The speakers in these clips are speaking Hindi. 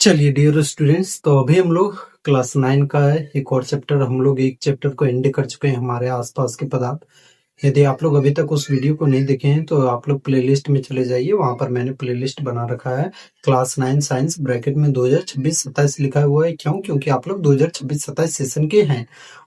चलिए डियर स्टूडेंट्स, तो अभी हम लोग क्लास 9 का है एक और चैप्टर। हम लोग एक चैप्टर को एंड कर चुके हैं, हमारे आसपास के पदार्थ। यदि आप लोग अभी तक उस वीडियो को नहीं देखे हैं तो आप लोग प्लेलिस्ट में चले जाइए, वहां पर मैंने प्लेलिस्ट बना रखा है क्लास 9 साइंस ब्रैकेट में 2026-27 लिखा हुआ है। क्यों? क्योंकि आप लोग 2026-27 सेशन के हैं।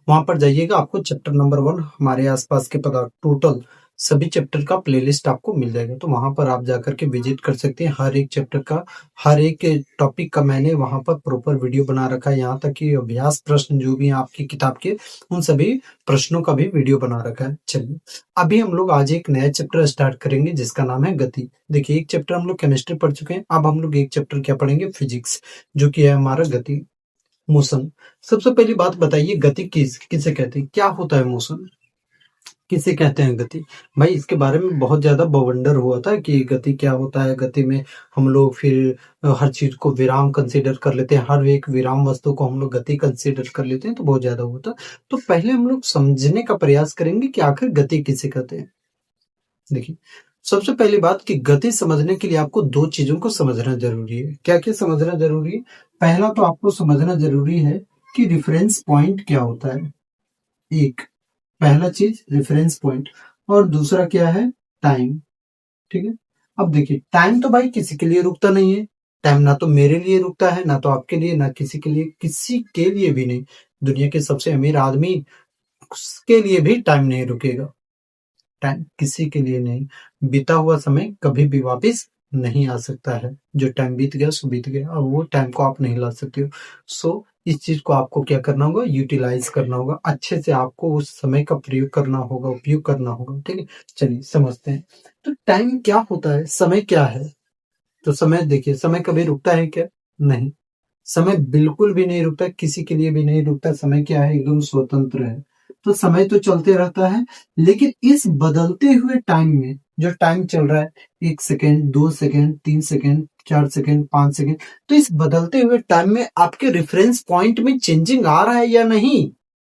वहां पर जाइएगा, आपको चैप्टर नंबर 1 हमारे आसपास के पदार्थ टोटल सभी चैप्टर का प्लेलिस्ट आपको मिल जाएगा। तो वहां पर आप जाकर के विजिट कर सकते हैं। हर एक चैप्टर का, हर एक टॉपिक का मैंने वहां पर प्रॉपर वीडियो बना रखा है। यहाँ तक कि अभ्यास प्रश्न जो भी हैं आपकी किताब के, उन सभी प्रश्नों का भी वीडियो बना रखा है। चलिए, अभी हम लोग आज एक नया चैप्टर स्टार्ट करेंगे जिसका नाम है गति। देखिए, एक चैप्टर हम लोग केमिस्ट्री पढ़ चुके हैं, अब हम लोग एक चैप्टर क्या पढ़ेंगे, फिजिक्स, जो कि है हमारा गति, मोशन। सबसे पहली बात बताइए, गति किसे कहते हैं, क्या होता है मोशन, किसे कहते हैं गति? भाई, इसके बारे में बहुत ज्यादा बवंडर हुआ था कि गति क्या होता है। गति में हम लोग फिर हर चीज को विराम कंसीडर कर लेते हैं, हर एक विराम वस्तु को हम लोग गति कंसीडर कर लेते हैं, तो बहुत ज्यादा हुआ था। तो पहले हम लोग समझने का प्रयास करेंगे कि आखिर गति किसे कहते हैं। देखिए, सबसे पहली बात कि गति समझने के लिए आपको दो चीजों को समझना जरूरी है। क्या क्या समझना जरूरी है? पहला तो आपको समझना जरूरी है कि रेफरेंस पॉइंट क्या होता है। एक पहला चीज रेफरेंस पॉइंट, और दूसरा क्या है, टाइम। ठीक है। अब देखिए, टाइम तो भाई किसी के लिए रुकता नहीं है। टाइम ना तो मेरे लिए रुकता है, ना तो आपके लिए, ना किसी के लिए, किसी के लिए भी नहीं। दुनिया के सबसे अमीर आदमी, उसके लिए भी टाइम नहीं रुकेगा। टाइम किसी के लिए नहीं। बीता हुआ समय कभी भी वापस नहीं आ सकता है। जो टाइम बीत गया सो बीत गया, अब वो टाइम को आप नहीं ला सकते हो। सो इस चीज को आपको क्या करना होगा, यूटिलाइज करना होगा, अच्छे से आपको उस समय का प्रयोग करना होगा, उपयोग करना होगा। ठीक है, चलिए समझते हैं। तो टाइम क्या होता है, समय क्या है? तो समय, देखिए, समय कभी रुकता है क्या? नहीं, समय बिल्कुल भी नहीं रुकता, किसी के लिए भी नहीं रुकता। समय क्या है, एकदम स्वतंत्र है। तो समय तो चलते रहता है, लेकिन इस बदलते हुए टाइम में जो टाइम चल रहा है, 1 second, 2 second, 3 second, 4 second, 5 second, तो इस बदलते हुए टाइम में आपके रेफरेंस पॉइंट में चेंजिंग आ रहा है या नहीं,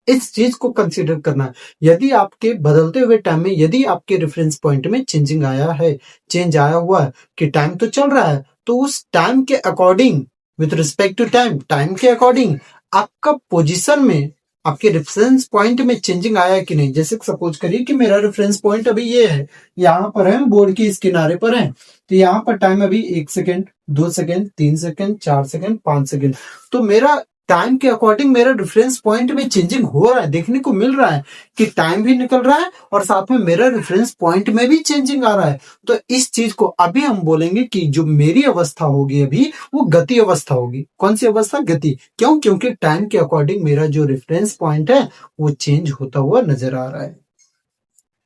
इस चीज को कंसीडर करना है। यदि आपके बदलते हुए टाइम में, यदि आपके रेफरेंस पॉइंट में चेंजिंग आया है, चेंज आया हुआ है कि टाइम तो चल रहा है, तो उस टाइम के according, with respect to time, time के अकॉर्डिंग आपका पोजीशन में, आपके रेफरेंस पॉइंट में चेंजिंग आया है कि नहीं। जैसे सपोज करिए कि मेरा रेफरेंस पॉइंट अभी ये है, यहाँ पर है, बोर्ड के इस किनारे पर है, तो यहाँ पर टाइम अभी 1 second, 2 second, 3 second, 4 second, 5 second. तो मेरा टाइम के अकॉर्डिंग मेरा रेफरेंस पॉइंट में चेंजिंग हो रहा है, देखने को मिल रहा है कि टाइम भी निकल रहा है और साथ में मेरा रेफरेंस पॉइंट में भी चेंजिंग आ रहा है। तो इस चीज को अभी हम बोलेंगे कि जो मेरी अवस्था होगी अभी, वो गति अवस्था होगी। कौन सी अवस्था? गति। क्यों? क्योंकि टाइम के अकॉर्डिंग मेरा जो रेफरेंस पॉइंट है वो चेंज होता हुआ नजर आ रहा है।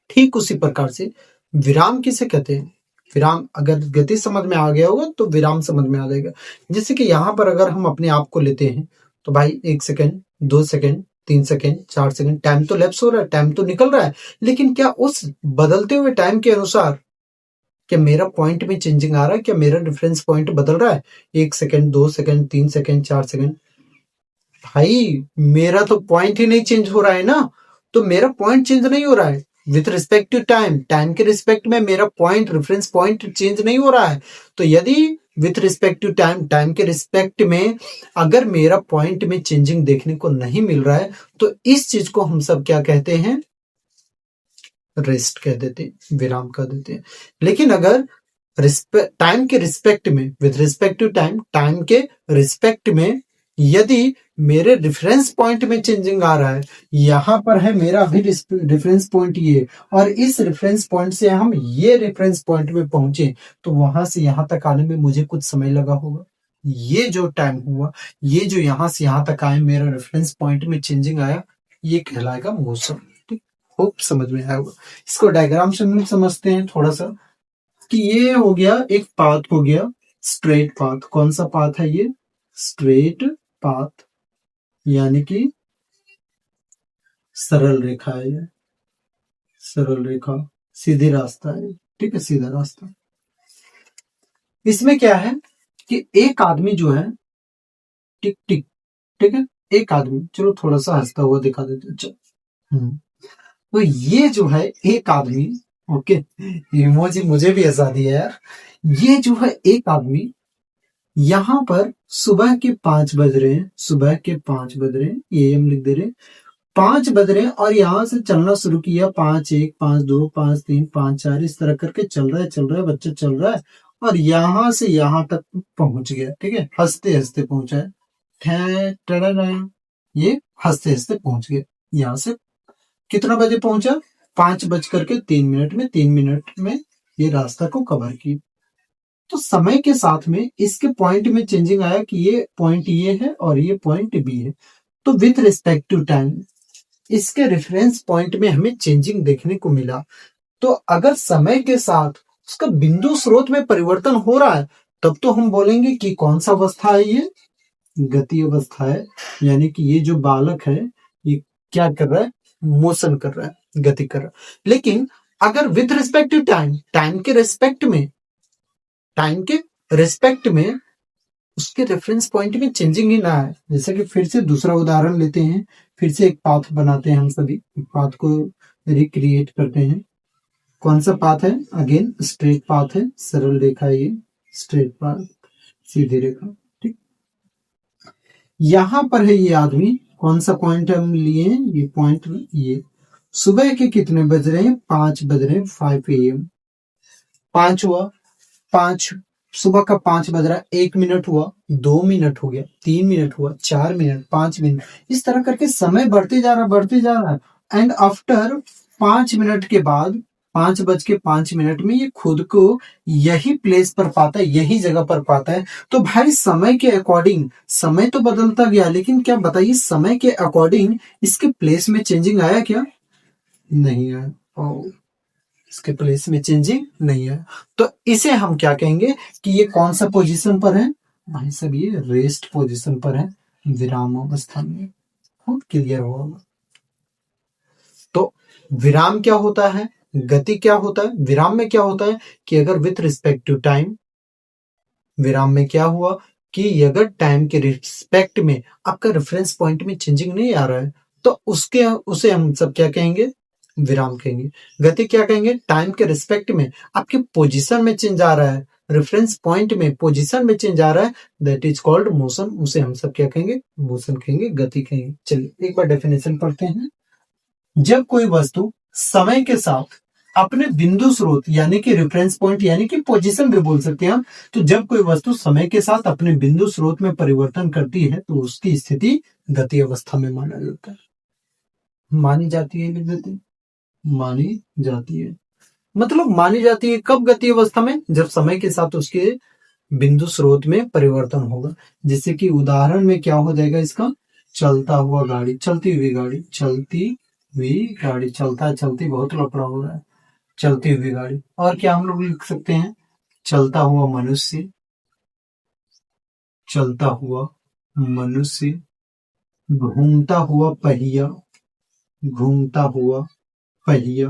ठीक उसी प्रकार से विराम किसे कहते हैं? विराम, अगर गति समझ में आ गया होगा तो विराम समझ में आ जाएगा। जैसे कि यहाँ पर अगर हम अपने आप को लेते हैं, तो भाई 1 second, 2 second, 3 second, 4 second, time तो लैप्स हो रहा है, टाइम तो निकल रहा है, लेकिन क्या उस बदलते हुए टाइम के अनुसार क्या मेरा पॉइंट में चेंजिंग आ रहा है? क्या मेरा रेफरेंस पॉइंट बदल रहा है? 1 सेकेंड, 2 सेकेंड, 3 सेकेंड, 4 सेकेंड, भाई मेरा तो पॉइंट ही नहीं चेंज हो रहा है ना। तो मेरा पॉइंट चेंज नहीं हो रहा है with respect to time, time के रिस्पेक्ट में मेरा पॉइंट, रेफरेंस पॉइंट चेंज नहीं हो रहा है। तो यदि with respect to time, time के रिस्पेक्ट में अगर मेरा पॉइंट में चेंजिंग देखने को नहीं मिल रहा है, तो इस चीज को हम सब क्या कहते हैं? रेस्ट कह देते हैं, विराम कह देते हैं। लेकिन अगर टाइम के रिस्पेक्ट में, with respect to time, time के रिस्पेक्ट में यदि मेरे रेफरेंस पॉइंट में चेंजिंग आ रहा है, यहां पर है मेरा अभी रेफरेंस पॉइंट ये, और इस रेफरेंस पॉइंट से हम ये रेफरेंस पॉइंट में पहुंचे, तो वहां से यहां तक आने में मुझे कुछ समय लगा होगा। ये जो टाइम हुआ, ये जो यहां से यहां तक आए, मेरा रेफरेंस पॉइंट में चेंजिंग आया, ये कहलाएगा मोशन। ठीक, होप समझ में आया होगा। इसको डायग्राम से हम समझते हैं थोड़ा सा, कि ये हो गया एक पाथ, हो गया स्ट्रेट पाथ। कौन सा पाथ है ये? स्ट्रेट पाथ, यानी कि सरल रेखा है ये, सरल रेखा, सीधी रास्ता है। ठीक है, सीधा रास्ता। इसमें क्या है कि एक आदमी जो है, टिक टिक, ठीक है, एक आदमी, चलो थोड़ा सा हंसता हुआ दिखा देते हैं, चलो। तो ये जो है एक आदमी, ओके, इमोजी मुझे भी हंसा दिया यार। ये जो है एक आदमी, यहाँ पर सुबह के 5 बज रहे हैं, सुबह के 5 बज रहे हैं, AM लिख दे रहे हैं, 5 बज रहे हैं और यहाँ से चलना शुरू किया, 5-1, 5-2, 5-3, 5-4 इस तरह करके चल रहा है बच्चा चल रहा है और यहाँ से यहाँ तक पहुंच गया। ठीक है, हंसते हंसते पहुंचा है, ये हंसते हंसते पहुंच गया। यहाँ से कितना बजे पहुंचा? 5:03 में, 3 मिनट में ये रास्ता को कवर किया। तो समय के साथ में इसके पॉइंट में चेंजिंग आया कि ये पॉइंट ये है और ये पॉइंट बी है। तो विथ रिस्पेक्ट टू टाइम इसके रेफरेंस पॉइंट में हमें चेंजिंग देखने को मिला। तो अगर समय के साथ उसका बिंदु स्रोत में परिवर्तन हो रहा है तब तो हम बोलेंगे कि कौन सा अवस्था है, ये गति अवस्था है। यानी कि ये जो बालक है ये क्या कर रहा है? मोशन कर रहा है, गति कर रहा है। लेकिन अगर with respect to time, time के रेस्पेक्ट में उसके रेफरेंस पॉइंट में चेंजिंग ही ना है। जैसे कि फिर से दूसरा उदाहरण लेते हैं, फिर से एक पाथ बनाते हैं, हम सभी एक पाथ को रिक्रिएट करते हैं। कौन सा पाथ है? अगेन स्ट्रेट पाथ है, सरल रेखा है, ये स्ट्रेट पाथ, सीधी रेखा। ठीक, यहां पर है ये आदमी, कौन सा पॉइंट हम लिए? ये पॉइंट, ये सुबह के कितने बज रहे हैं? 5 बज रहे हैं, 5 AM। 5 हुआ, 5 सुबह का 5 बज रहा है, 1 मिनट हुआ, 2 मिनट हो गया, 3 मिनट हुआ, 4 मिनट, 5 मिनट, इस तरह करके समय बढ़ते जा रहा है। एंड आफ्टर 5 मिनट के बाद 5:05 में ये खुद को यही प्लेस पर पाता है, यही जगह पर पाता है। तो भाई समय के अकॉर्डिंग समय तो बदलता गया, लेकिन क्या बताइए समय के अकॉर्डिंग इसके प्लेस में चेंजिंग आया क्या? नहीं आया। इसके प्लेस में चेंजिंग नहीं है। तो इसे हम क्या कहेंगे कि ये कौन सा पोजीशन पर है? भाई सब ये रेस्ट पोजीशन पर है, विराम अवस्था में। बहुत क्लियर होगा। तो विराम क्या होता है, गति क्या होता है? विराम में क्या होता है कि अगर विथ रिस्पेक्ट टू टाइम, विराम में क्या हुआ कि अगर टाइम के रिस्पेक्ट में आपका रेफरेंस पॉइंट में चेंजिंग नहीं आ रहा है तो उसे हम सब क्या कहेंगे? विराम कहेंगे। गति क्या कहेंगे? टाइम के रिस्पेक्ट में आपके पोजीशन में चेंज आ रहा है, रेफरेंस पॉइंट में पोजीशन में चेंज आ रहा है, दैट इज कॉल्ड मोशन। उसे हम सब क्या कहेंगे? मोशन कहेंगे, गति कहेंगे। चलिए एक बार डेफिनेशन पढ़ते हैं। जब कोई वस्तु समय के साथ अपने बिंदु स्रोत यानी कि रेफरेंस पॉइंट यानी कि पोजीशन भी बोल सकते हैं हम, तो जब कोई वस्तु समय के साथ अपने बिंदु स्रोत में परिवर्तन करती है तो उसकी स्थिति गति अवस्था में माना जाता है, मानी जाती है। गति मानी जाती है, मतलब मानी जाती है कब? गति अवस्था में, जब समय के साथ उसके बिंदु स्रोत में परिवर्तन होगा। जैसे कि उदाहरण में क्या हो जाएगा इसका? चलता हुआ गाड़ी, चलती हुई गाड़ी, चलती हुई गाड़ी, चलता चलती बहुत लफड़ा हो रहा है, चलती हुई गाड़ी। और क्या हम लोग लिख सकते हैं? चलता हुआ मनुष्य, चलता हुआ मनुष्य, घूमता हुआ पहिया, घूमता हुआ पहिया,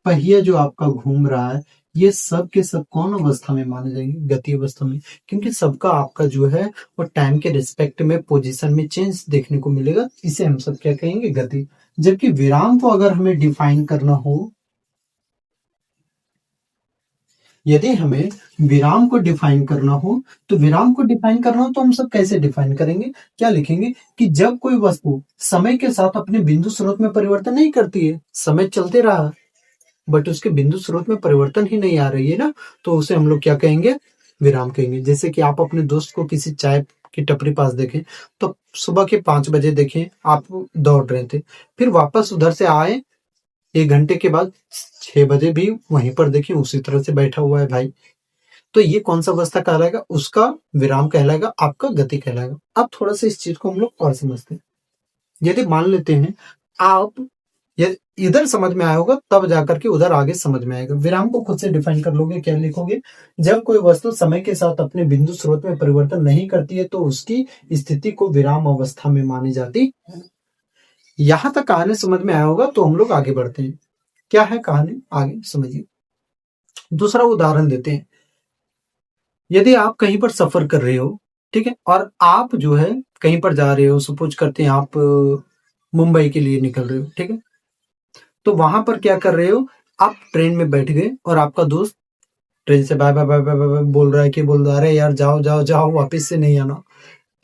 पहिया जो आपका घूम रहा है, ये सब के सब कौन अवस्था में माने जाएंगे? गति अवस्था में, क्योंकि सबका आपका जो है वो टाइम के रिस्पेक्ट में पोजीशन में चेंज देखने को मिलेगा। इसे हम सब क्या कहेंगे? गति। जबकि विराम को अगर हमें डिफाइन करना हो, यदि हमें विराम को डिफाइन करना हो तो हम सब कैसे डिफाइन करेंगे? क्या लिखेंगे कि जब कोई वस्तु समय के साथ अपने बिंदु स्रोत में परिवर्तन नहीं करती है, समय चलते रहा बट उसके बिंदु स्रोत में परिवर्तन ही नहीं आ रही है ना, तो उसे हम लोग क्या कहेंगे? विराम कहेंगे। जैसे कि आप अपने दोस्त को किसी चाय की टपरी पास देखें, तो सुबह के 5 बजे देखें आप दौड़ रहे थे, फिर वापस उधर से आए 1 घंटे के बाद 6 बजे भी वहीं पर देखें उसी तरह से बैठा हुआ है भाई, तो ये कौन सा अवस्था कहलाएगा? उसका विराम कहलाएगा, आपका गति कहलाएगा। अब थोड़ा सा इस चीज को हम लोग और समझते हैं। यदि मान लेते हैं आप इधर समझ में आया होगा, तब जाकर के उधर आगे समझ में आएगा। विराम को खुद से डिफाइन कर लोगे, क्या लिखोगे? जब कोई वस्तु समय के साथ अपने बिंदु स्रोत में परिवर्तन नहीं करती है तो उसकी स्थिति को विराम अवस्था में मानी जाती है। यहां तक कहानी समझ में आया होगा, तो हम लोग आगे बढ़ते हैं। क्या है कहानी, आगे समझिए। दूसरा उदाहरण देते हैं। यदि आप कहीं पर सफर कर रहे हो, ठीक है, और आप जो है कहीं पर जा रहे हो, सपोज करते हैं आप मुंबई के लिए निकल रहे हो, ठीक है, तो वहां पर क्या कर रहे हो? आप ट्रेन में बैठ गए और आपका दोस्त ट्रेन से bye bye bye bye bye बोल रहा है कि बोल रहा है, अरे यार जाओ जाओ जाओ, वापस से नहीं आना।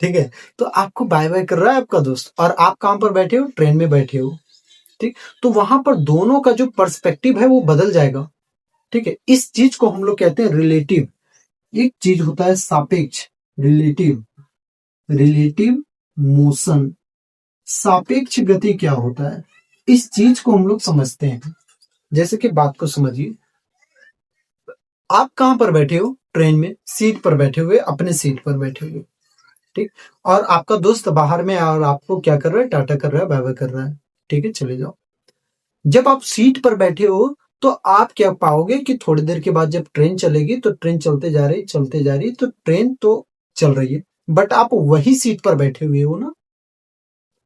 ठीक है, तो आपको बाय बाय कर रहा है आपका दोस्त, और आप कहाँ पर बैठे हो, ट्रेन में बैठे हो। ठीक, तो वहां पर दोनों का जो पर्सपेक्टिव है वो बदल जाएगा। ठीक है, इस चीज को हम लोग कहते हैं रिलेटिव। एक चीज होता है सापेक्ष, रिलेटिव, रिलेटिव मोशन। सापेक्ष गति क्या होता है, इस चीज को हम लोग समझते हैं। जैसे कि बात को समझिए, आप कहां पर बैठे हो, ट्रेन में सीट पर बैठे हुए, अपने सीट पर बैठे हुए। ठीक, और आपका दोस्त बाहर में और आपको क्या कर रहा है, टाटा कर रहा है, बाय बाय कर रहा है। ठीक है, चले जाओ। जब आप सीट पर बैठे हो तो आप क्या पाओगे कि थोड़ी देर के बाद जब ट्रेन चलेगी, तो ट्रेन चलते जा रही चलते जा रही, तो ट्रेन तो चल रही है, बट आप वही सीट पर बैठे हुए हो ना।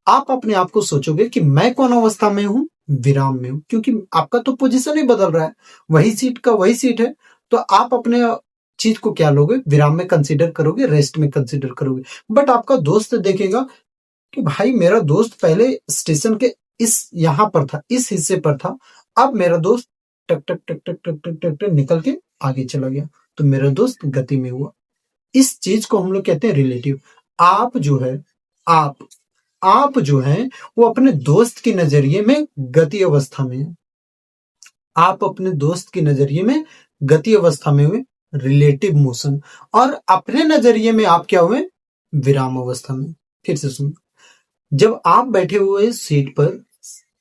आप अपने आप को सोचोगे कि मैं कौन अवस्था में हूं, विराम में हूं, क्योंकि आपका तो पोजीशन ही बदल रहा है, वही सीट का वही सीट है। तो आप अपने चीज को क्या लोगे, विराम में कंसीडर करोगे, रेस्ट में कंसीडर करोगे। बट आपका दोस्त देखेगा कि भाई मेरा दोस्त पहले स्टेशन के इस यहां पर था, इस हिस्से पर था, अब मेरा दोस्त टक टक टक टक टक टक टक टक निकल के आगे चला गया, तो मेरा दोस्त गति में हुआ। इस चीज को हम लोग कहते हैं रिलेटिव। आप जो है, आप जो है वो अपने दोस्त के नजरिए में गति अवस्था में है। आप अपने दोस्त के नजरिए में गति अवस्था में हुए, रिलेटिव मोशन, और अपने नजरिए में आप क्या हुए, विराम अवस्था में। फिर से सुनो, जब आप बैठे हुए सीट पर,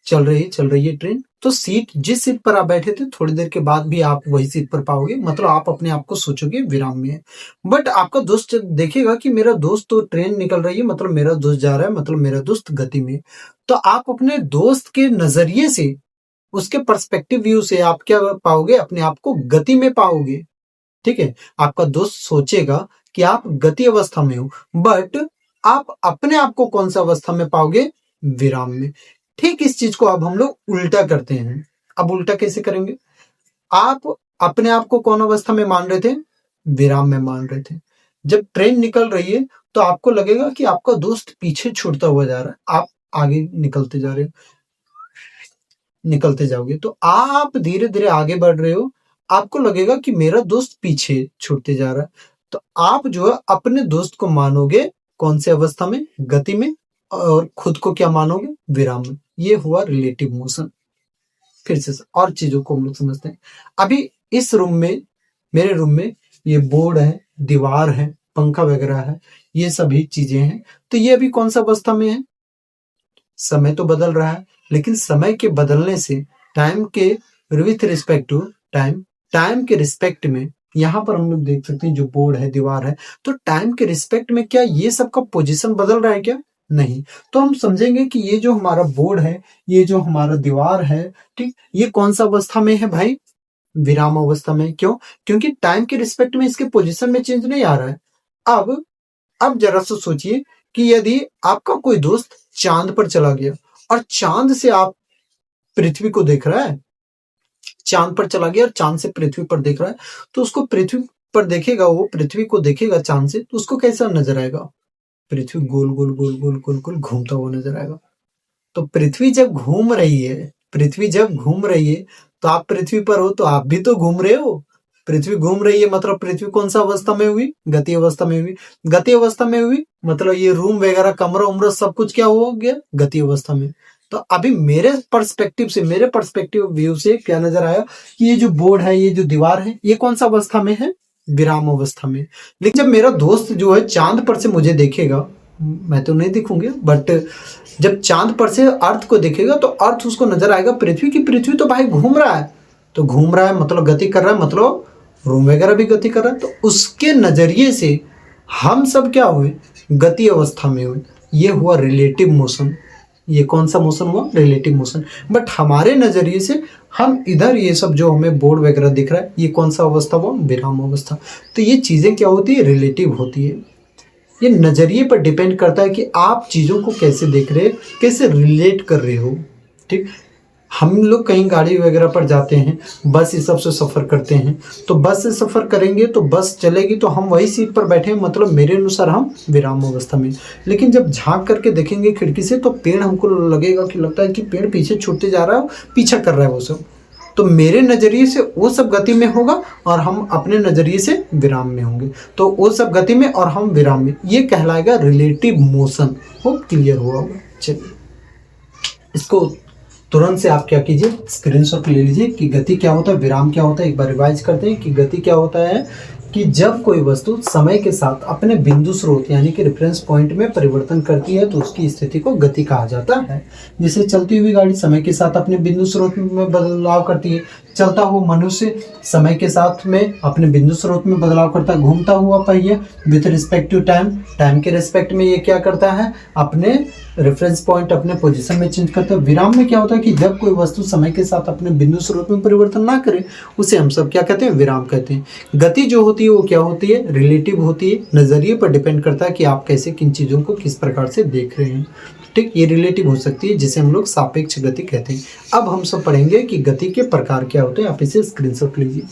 चल रही है ट्रेन, तो सीट जिस सीट पर आप बैठे थे थोड़ी देर के बाद भी आप वही सीट पर पाओगे, मतलब आप अपने आप को सोचोगे विराम में है। बट आपका दोस्त देखेगा कि मेरा दोस्त तो ट्रेन निकल रही है, मतलब मेरा दोस्त जा रहा है, मतलब मेरा दोस्त गति में है। तो आप अपने दोस्त के नजरिए से, उसके पर्सपेक्टिव व्यू से आप क्या पाओगे, अपने आप को गति में पाओगे। ठीक है, आपका दोस्त सोचेगा कि आप गति अवस्था में हो, बट आप अपने आप को कौन सा अवस्था में पाओगे, विराम में। ठीक इस चीज को अब हम लोग उल्टा करते हैं। अब उल्टा कैसे करेंगे, आप अपने आप को कौन अवस्था में मान रहे थे, विराम में मान रहे थे। जब ट्रेन निकल रही है तो आपको लगेगा कि आपका दोस्त पीछे छूटता हुआ जा रहा है, आप आगे निकलते जा रहे हो, निकलते जाओगे तो आप धीरे धीरे आगे बढ़ रहे हो, आपको लगेगा कि मेरा दोस्त पीछे छूटते जा रहा है। तो आप जो है अपने दोस्त को मानोगे कौन से अवस्था में, गति में, और खुद को क्या मानोगे, विराम में। ये हुआ रिलेटिव मोशन। फिर से और चीजों को हम लोग समझते हैं। अभी इस रूम में, मेरे रूम में ये बोर्ड है, दीवार है, पंखा वगैरह है, ये सभी चीजें हैं। तो ये अभी कौन सा अवस्था में है, समय तो बदल रहा है, लेकिन समय के बदलने से टाइम के विथ रिस्पेक्ट टू टाइम के रिस्पेक्ट में यहां पर हम लोग देख सकते हैं जो बोर्ड है, दीवार है, तो टाइम के रिस्पेक्ट में क्या ये सबका पोजीशन बदल रहा है क्या, नहीं। तो हम समझेंगे कि ये जो हमारा बोर्ड है, ये जो हमारा दीवार है, ठीक, ये कौन सा अवस्था में है भाई, विराम अवस्था में। क्यों, क्योंकि टाइम के रिस्पेक्ट में इसके पोजीशन में चेंज नहीं आ रहा है। अब जरा सा सोचिए कि यदि आपका कोई दोस्त चांद पर चला गया और चांद से आप पृथ्वी को देख रहा है, चांद पर चला गया और चांद से पृथ्वी पर देख रहा है, तो उसको पृथ्वी पर देखेगा, वो पृथ्वी को देखेगा चांद से, तो उसको कैसा नजर आएगा, पृथ्वी गोल गोल गोल गोल गोल गोल घूमता हुआ नजर आएगा। तो पृथ्वी जब घूम रही है, पृथ्वी जब घूम रही है, तो आप पृथ्वी पर हो, तो आप भी तो घूम रहे हो। पृथ्वी घूम रही है मतलब पृथ्वी कौन सा अवस्था में हुई, गति अवस्था में हुई। गति अवस्था में हुई मतलब ये रूम वगैरह, कमरा उमरा सब कुछ क्या हो गया, गति अवस्था में। तो अभी मेरे पर्सपेक्टिव व्यू से क्या नजर आया कि ये जो बोर्ड है, ये जो दीवार है, ये कौन सा अवस्था में है, विराम अवस्था में। लेकिन जब मेरा दोस्त जो है चांद पर से मुझे देखेगा, मैं तो नहीं दिखूंगी, बट जब चांद पर से अर्थ को देखेगा तो अर्थ उसको नजर आएगा पृथ्वी की, पृथ्वी तो भाई घूम रहा है, तो घूम रहा है मतलब गति कर रहा है, मतलब रूम वगैरह भी गति कर रहा है। तो उसके नजरिए से हम सब क्या हुए, गति अवस्था में हुए। ये हुआ रिलेटिव मोशन। ये कौन सा मोशन हुआ, रिलेटिव मोशन। बट हमारे नजरिए से हम इधर ये सब जो हमें बोर्ड वगैरह दिख रहा है, ये कौन सा अवस्था हुआ, विराम अवस्था। तो ये चीजें क्या होती है, रिलेटिव होती है। ये नजरिए पर डिपेंड करता है कि आप चीजों को कैसे देख रहे हैं, कैसे रिलेट कर रहे हो। ठीक, हम लोग कहीं गाड़ी वगैरह पर जाते हैं, बस इस सब से सफ़र करते हैं, तो बस से सफ़र करेंगे तो बस चलेगी तो हम वही सीट पर बैठे हैं, मतलब मेरे अनुसार हम विराम अवस्था में। लेकिन जब झांक करके देखेंगे खिड़की से तो पेड़ हमको लगेगा कि लगता है कि पेड़ पीछे छूटते जा रहा है, पीछा कर रहा है वो सब, तो मेरे नज़रिए से वो सब गति में होगा और हम अपने नज़रिए से विराम में होंगे। तो वो सब गति में और हम विराम में, ये कहलाएगा रिलेटिव मोशन। वो क्लियर हुआ होगा। चलिए इसको तुरंत से आप क्या कीजिए, स्क्रीनशॉट ले लीजिए कि गति क्या होता है, विराम क्या होता है। एक बार रिवाइज करते हैं कि गति क्या होता है कि जब कोई वस्तु समय के साथ अपने बिंदु स्रोत यानी कि रेफरेंस पॉइंट में परिवर्तन करती है तो उसकी स्थिति को गति कहा जाता है। जैसे चलती हुई गाड़ी समय के साथ अपने बिंदु स्रोत में बदलाव करती है, चलता हुआ मनुष्य समय के साथ में अपने बिंदु स्रोत में बदलाव करता है, घूमता हुआ पहिया with respect to time, time के रिस्पेक्ट में ये क्या करता है, अपने रेफरेंस पॉइंट अपने पोजीशन में चेंज करता है। विराम में क्या होता है कि जब कोई वस्तु समय के साथ अपने बिंदु स्रोत में परिवर्तन ना करे उसे हम सब क्या कहते हैं, विराम कहते हैं। गति जो होती है वो क्या होती है, रिलेटिव होती है, नज़रिए पर डिपेंड करता है कि आप कैसे किन चीज़ों को किस प्रकार से देख रहे हैं। ठीक, ये रिलेटिव हो सकती है जिसे हम लोग सापेक्ष गति कहते हैं। अब हम सब पढ़ेंगे कि गति के प्रकार क्या होते हैं। आप इसे स्क्रीनशॉट लीजिए।